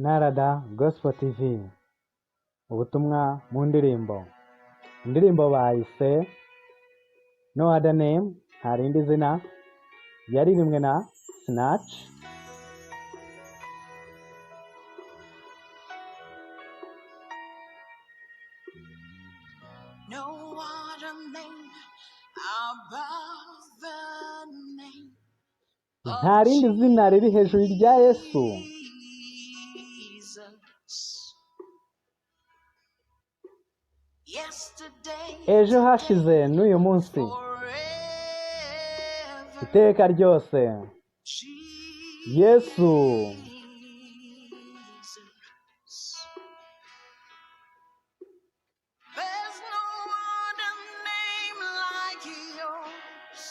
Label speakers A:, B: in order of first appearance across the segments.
A: Narada Gospel TV, ubutumwa mu ndirimbo. Indirimbo bayise No Other Name, nta rindi zina, yaririmbwe na Sinach.
B: No other name above the name
A: Nta rindi zina riri hejuru rya Yesu.
B: Jesus. Yesterday,
A: Ejo hashize n'uyu munsi,
B: forever.
A: iteka ryose. Yesu.
B: There's no other name like yours.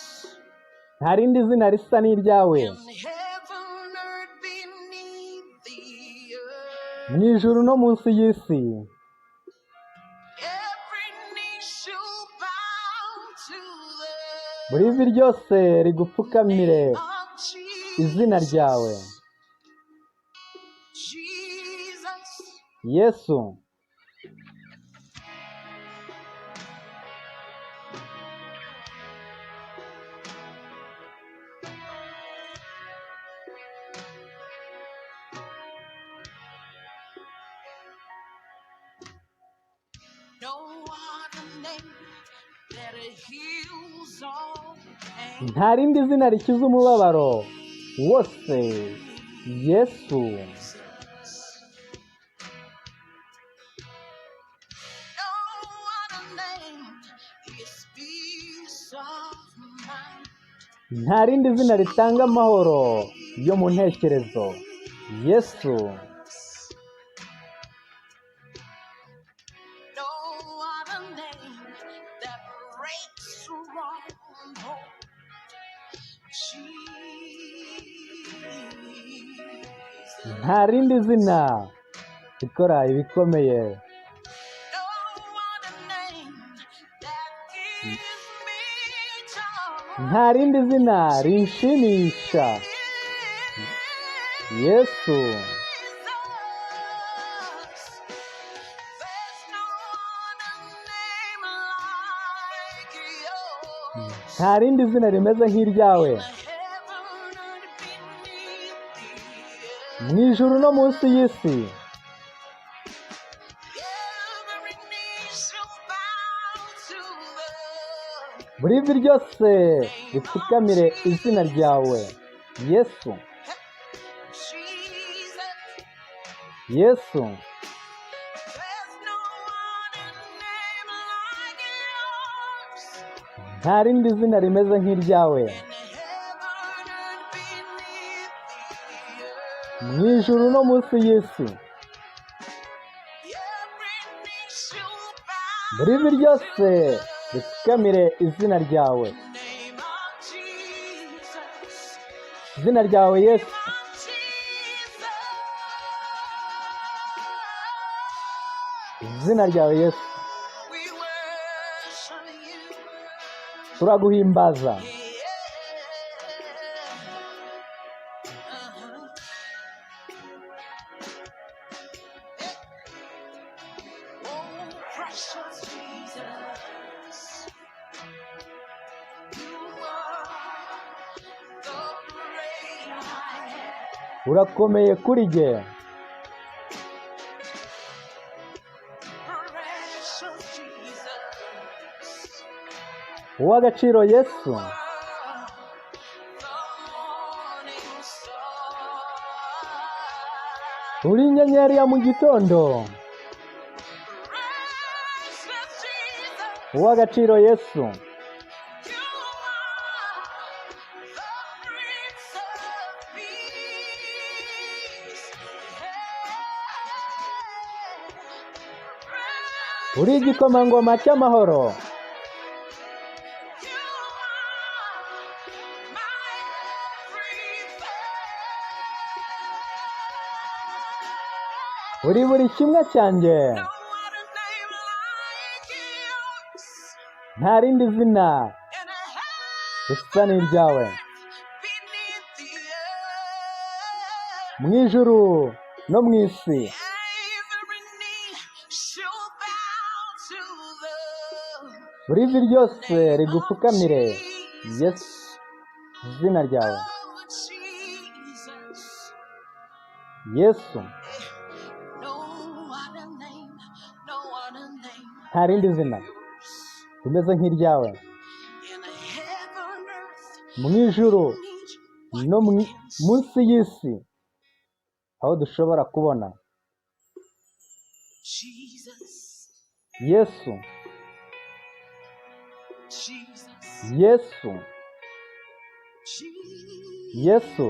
A: Nta rindi zina risa n'iryawe.
B: In heaven or beneath the earth.
A: Mu ijuru no munsi y'isi.
B: Every knee shall bow to
A: Buri vi ryose rigupfukamire
B: the name of
A: izina ryawe.
B: Jesus.
A: Yesu.
B: No other name that heals all pain.
A: Nta rindi zina rikiza umubabaro wose. Yesu.
B: No other name is peace of mind.
A: Nta rindi zina ritanga amahoro yo mu ntekerezo. Yesu.
B: No other name that breaks strongholds. Jesus.
A: Nta rindi zina rikora ibikomeye.
B: No other name that gives me joy.
A: Nta rindi zina rinshimisha. Yesu.
B: Jesus. There's no other name like yours.
A: Nta rindi zina rimeze nk'iryawe.
B: Heaven and beneath the earth.
A: Mu ijuru no munsi y'isi.
B: Every knee shall bow to the
A: Buri vi ryose ripfukamire izina ryawe. Yesu.
B: Jesus.
A: Yesu.
B: There's no other name like yours.
A: Nta rindi zina rimeze nk'iryawe.
B: In heaven and beneath the earth.
A: Mu ijuru no munsi y'isi.
B: Every knee shall bow
A: Buri vi ryose ripfukamire izina ryawe.
B: to the name of Jesus.
A: Izina ryawe Yesu. Izina ryawe Yesu.
B: We worship you.
A: Turaguhimbaza.
B: Yeah. Oh, precious Jesus. You are the great I am.
A: Urakomeye kuri jye.
B: Precious Jesus.
A: Uw'agaciro Yesu.
B: The morning star.
A: Uri inyenyeri ya mu gitondo.
B: Precious Jesus.
A: Uw'agaciro Yesu.
B: You are the Prince of Peace. Yeah.
A: Uri igikomangoma cy'amahoro.
B: You are my everything.
A: Uri buri kimwe cyanjye.
B: No other name like yours.
A: Nta rindi zina
B: In heaven
A: risa n'iryawe.
B: beneath the earth.
A: Mu ijuru no mu isi.
B: every knee shall bow to the
A: Buri vi ryose
B: name of
A: rigupfukamire Yesu,
B: Jesus.
A: izina ryawe
B: Oh, Jesus.
A: Yesu.
B: No other name, no other name
A: Nta rindi
B: like
A: zina
B: yours.
A: rimeze nk'iryawe
B: In heaven, earth,
A: mu ijuru
B: beneath what
A: no
B: we can see.
A: munsi y'isi, aho dushobora kubona.
B: Jesus,
A: Yesu,
B: Jesus,
A: Yesu,
B: Jesus.
A: Yesu.